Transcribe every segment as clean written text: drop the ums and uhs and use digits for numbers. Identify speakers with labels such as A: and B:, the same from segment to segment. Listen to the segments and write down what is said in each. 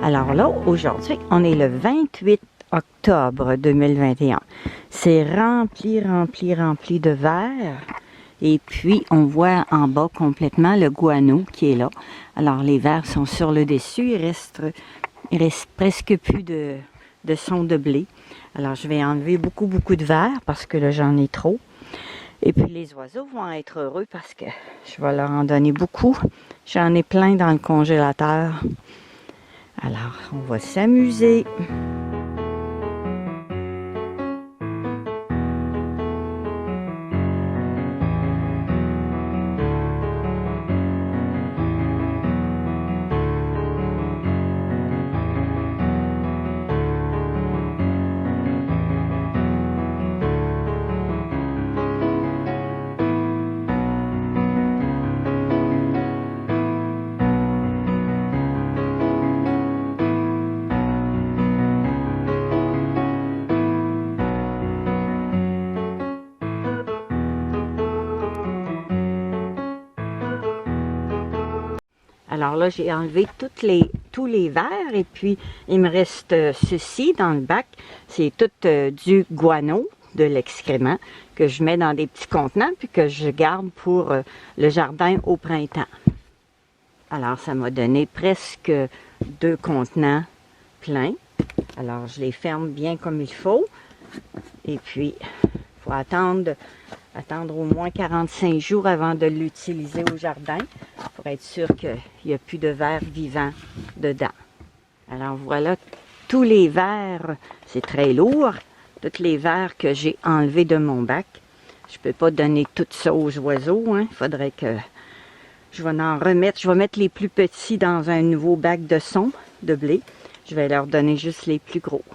A: Alors là, aujourd'hui, on est le 28 octobre 2021. C'est rempli de verre. Et puis, on voit en bas complètement le guano qui est là. Alors, les verres sont sur le dessus. Il reste presque plus de son de blé. Alors, je vais enlever beaucoup de verre parce que là, j'en ai trop. Et puis, les oiseaux vont être heureux parce que je vais leur en donner beaucoup. J'en ai plein dans le congélateur. Alors, on va s'amuser. Alors là, j'ai enlevé tous les verres et puis il me reste ceci dans le bac. C'est tout du guano, de l'excrément, que je mets dans des petits contenants puis que je garde pour le jardin au printemps. Alors, ça m'a donné presque 2 contenants pleins. Alors, je les ferme bien comme il faut. Et puis, il faut attendre au moins 45 jours avant de l'utiliser au jardin pour être sûr qu'il n'y a plus de verre vivant dedans. Alors voilà, tous les verres, c'est très lourd, tous les verres que j'ai enlevés de mon bac. Je ne peux pas donner tout ça aux oiseaux, hein. Il faudrait que je vais en remettre. Je vais mettre les plus petits dans un nouveau bac de son, de blé. Je vais leur donner juste les plus gros.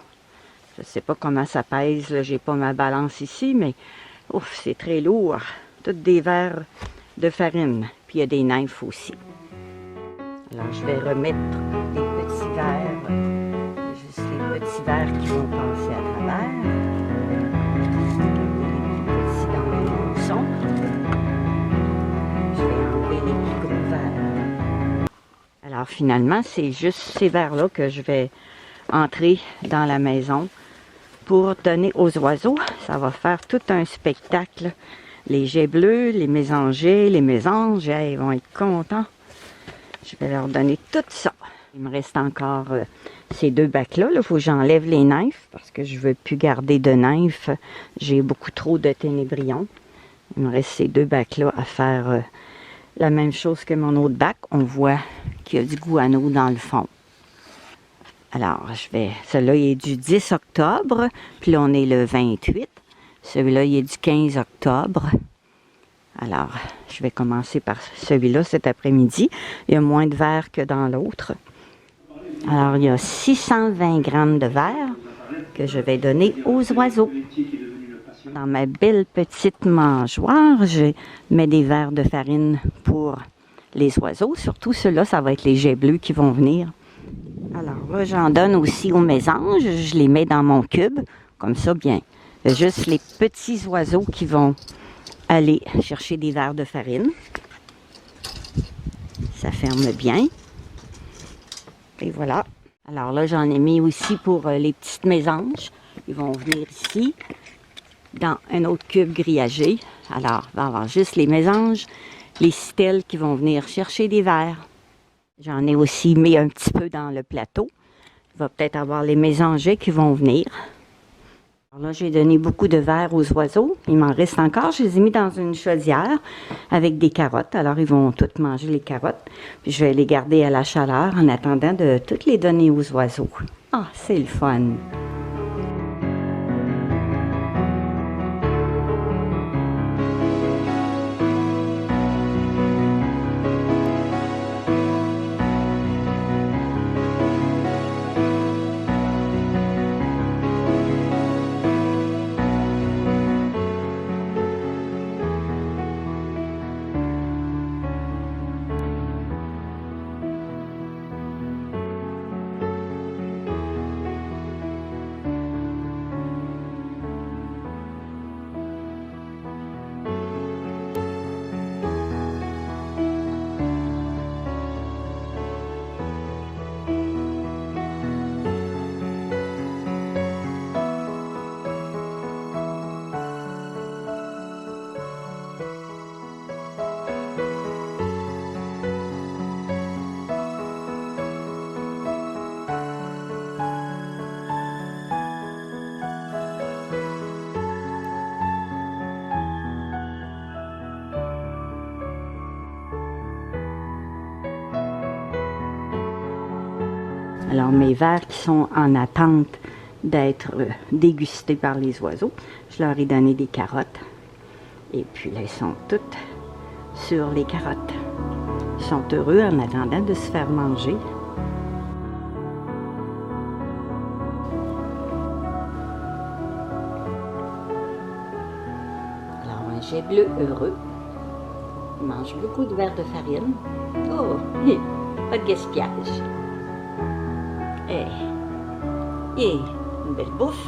A: Je ne sais pas comment ça pèse, je n'ai pas ma balance ici, mais ouf, c'est très lourd. Tous des verres de farine. Puis il y a des naifs aussi. Alors je vais remettre les petits verres. Juste les petits verres qui vont passer à travers. Les petits dans le monçon. Je vais enlever les plus gros verres. Alors finalement, c'est juste ces verres-là que je vais entrer dans la maison pour donner aux oiseaux. Ça va faire tout un spectacle. Les jets bleus, les mésangers, les mésanges, ils vont être contents. Je vais leur donner tout ça. Il me reste encore ces 2 bacs-là. Il faut que j'enlève les naifs parce que je ne veux plus garder de naifs. J'ai beaucoup trop de ténébrions. Il me reste ces 2 bacs-là à faire la même chose que mon autre bac. On voit qu'il y a du guano dans le fond. Alors, celui-là, il est du 10 octobre, puis là, on est le 28. Celui-là, il est du 15 octobre. Alors, je vais commencer par celui-là cet après-midi. Il y a moins de verre que dans l'autre. Alors, il y a 620 grammes de verre que je vais donner aux oiseaux. Dans ma belle petite mangeoire, je mets des verres de farine pour les oiseaux. Surtout ceux-là, ça va être les jets bleus qui vont venir. Alors là, j'en donne aussi aux mésanges. Je les mets dans mon cube, comme ça, bien. Juste les petits oiseaux qui vont aller chercher des verres de farine. Ça ferme bien. Et voilà. Alors là, j'en ai mis aussi pour les petites mésanges. Ils vont venir ici, dans un autre cube grillagé. Alors, il va y avoir juste les mésanges, les citelles qui vont venir chercher des verres. J'en ai aussi mis un petit peu dans le plateau. Il va peut-être avoir les mésangers qui vont venir. Alors là, j'ai donné beaucoup de verre aux oiseaux. Il m'en reste encore. Je les ai mis dans une chaudière avec des carottes. Alors, ils vont toutes manger les carottes. Puis, je vais les garder à la chaleur en attendant de toutes les donner aux oiseaux. Ah, c'est le fun! Alors mes vers qui sont en attente d'être dégustés par les oiseaux, je leur ai donné des carottes. Et puis là, ils sont toutes sur les carottes. Ils sont heureux en attendant de se faire manger. Alors, un jet bleu heureux. Il mange beaucoup de verres de farine. Oh, pas de gaspillage. Et une belle bouffe.